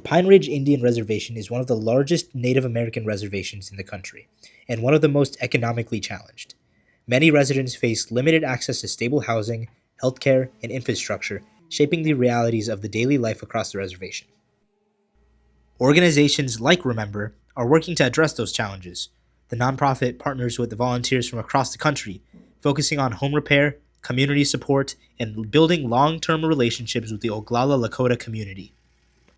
Pine Ridge Indian Reservation is one of the largest Native American reservations in the country, and one of the most economically challenged. Many residents face limited access to stable housing, healthcare, and infrastructure, shaping the realities of the daily life across the reservation. Organizations like Remember are working to address those challenges. The nonprofit partners with the volunteers from across the country, focusing on home repair, community support, and building long-term relationships with the Oglala Lakota community.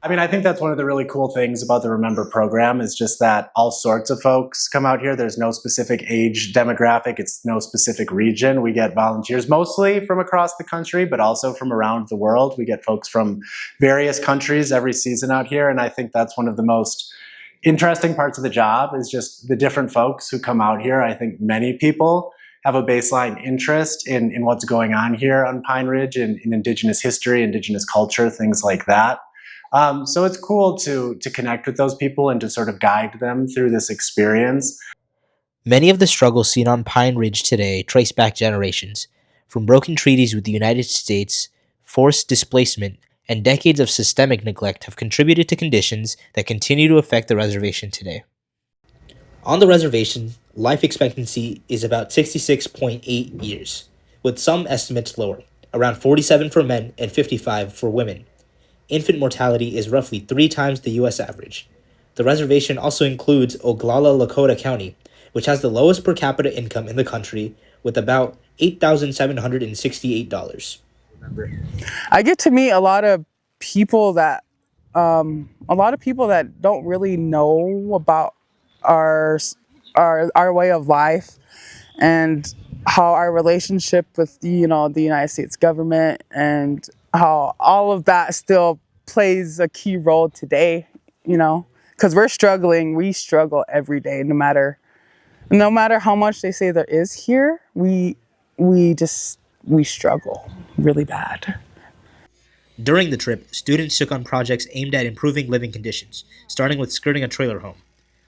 I mean, I think that's one of the really cool things about the Remember program is just that all sorts of folks come out here. There's no specific age demographic. It's no specific region. We get volunteers mostly from across the country, but also from around the world. We get folks from various countries every season out here. And I think that's one of the most interesting parts of the job is just the different folks who come out here. I think many people have a baseline interest in what's going on here on Pine Ridge in Indigenous history, Indigenous culture, things like that. So it's cool to connect with those people and to sort of guide them through this experience. Many of the struggles seen on Pine Ridge today trace back generations, from broken treaties with the United States, forced displacement, and decades of systemic neglect have contributed to conditions that continue to affect the reservation today. On the reservation, life expectancy is about 66.8 years, with some estimates lower, around 47 for men and 55 for women. Infant mortality is roughly 3 times the U.S. average. The reservation also includes Oglala Lakota County, which has the lowest per capita income in the country, with about $8,768. I get to meet a lot of people that don't really know about our way of life and how our relationship with the United States government and how all of that still plays a key role today, because we struggle every day, no matter how much they say there is here, we struggle really bad. During the trip, students took on projects aimed at improving living conditions, starting with skirting a trailer home.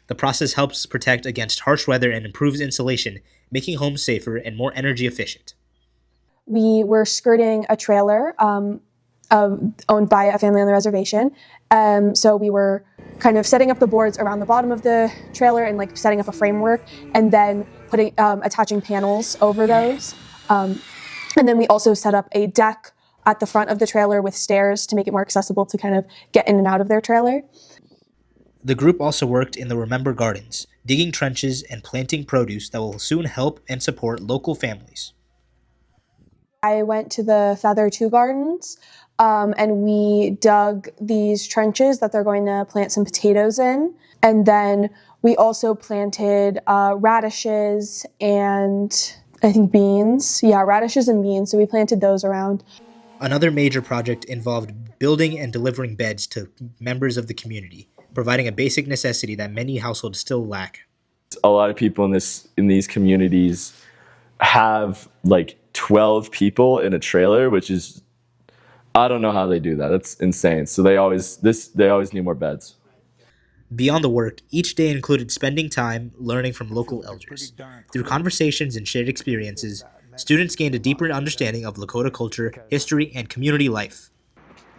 The process helps protect against harsh weather and improves insulation, making homes safer and more energy efficient. We were skirting a trailer owned by a family on the reservation. So we were kind of setting up the boards around the bottom of the trailer and setting up a framework and then attaching panels over those. And then we also set up a deck at the front of the trailer with stairs to make it more accessible to kind of get in and out of their trailer. The group also worked in the Remember Gardens, digging trenches and planting produce that will soon help and support local families. I went to the Feather 2 Gardens, and we dug these trenches that they're going to plant some potatoes in. And then we also planted radishes and I think beans. Yeah, radishes and beans. So we planted those around. Another major project involved building and delivering beds to members of the community, providing a basic necessity that many households still lack. A lot of people in these communities have 12 people in a trailer, which is, I don't know how they do that. That's insane. So they always need more beds. Beyond the work, each day included spending time learning from local elders. Through conversations and shared experiences, students gained a deeper understanding of Lakota culture, history, and community life.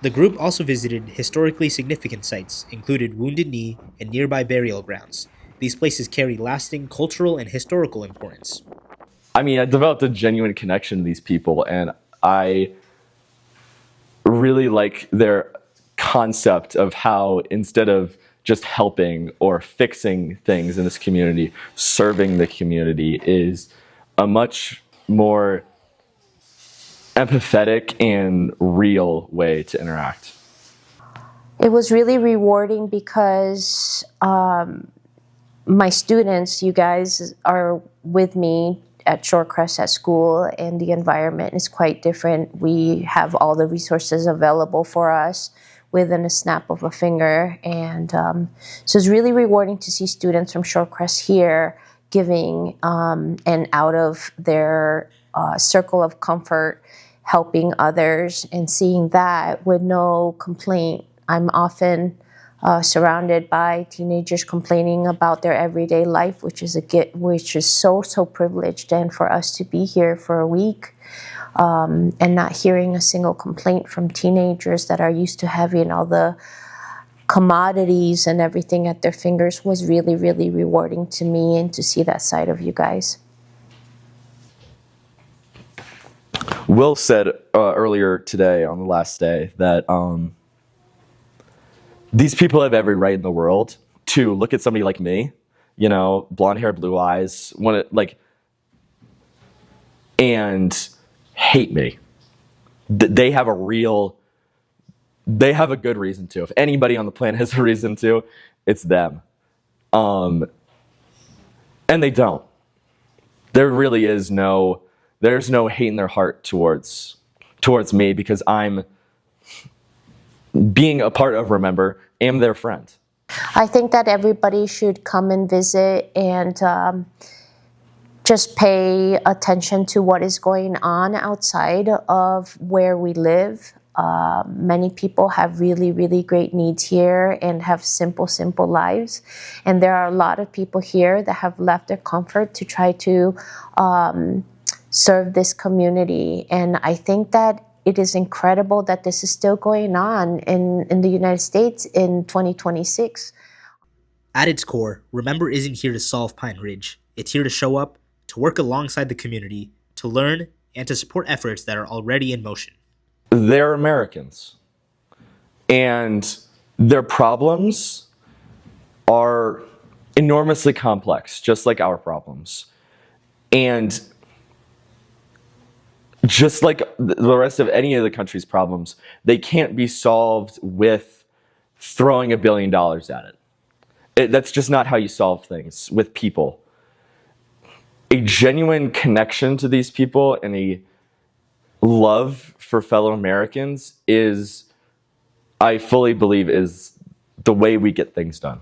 The group also visited historically significant sites, included Wounded Knee and nearby burial grounds. These places carry lasting cultural and historical importance. I developed a genuine connection to these people, and I really like their concept of how instead of just helping or fixing things in this community, serving the community is a much more empathetic and real way to interact. It was really rewarding because my students, you guys are with me at Shorecrest at school, and the environment is quite different. We have all the resources available for us within a snap of a finger, and so it's really rewarding to see students from Shorecrest here giving and out of their circle of comfort, helping others, and seeing that with no complaint. I'm often surrounded by teenagers complaining about their everyday life, which is so privileged, and for us to be here for a week and not hearing a single complaint from teenagers that are used to having all the commodities and everything at their fingers was really, really rewarding to me, and to see that side of you guys. Will said earlier today on the last day that these people have every right in the world to look at somebody like me, you know, blonde hair, blue eyes, and hate me. They have a good reason to. If anybody on the planet has a reason to, it's them. And they don't. There really is there's no hate in their heart towards me, because I'm, being a part of Remember, am their friend. I think that everybody should come and visit and just pay attention to what is going on outside of where we live. Many people have really, really great needs here and have simple lives. And there are a lot of people here that have left their comfort to try to serve this community. And I think that it is incredible that this is still going on in the United States in 2026. At its core, Remember isn't here to solve Pine Ridge. It's here to show up, to work alongside the community, to learn, and to support efforts that are already in motion. They're Americans, and their problems are enormously complex, just like our problems. And just like the rest of any of the country's problems, they can't be solved with throwing $1 billion at it. That's just not how you solve things with people. A genuine connection to these people and a love for fellow Americans I fully believe, is the way we get things done.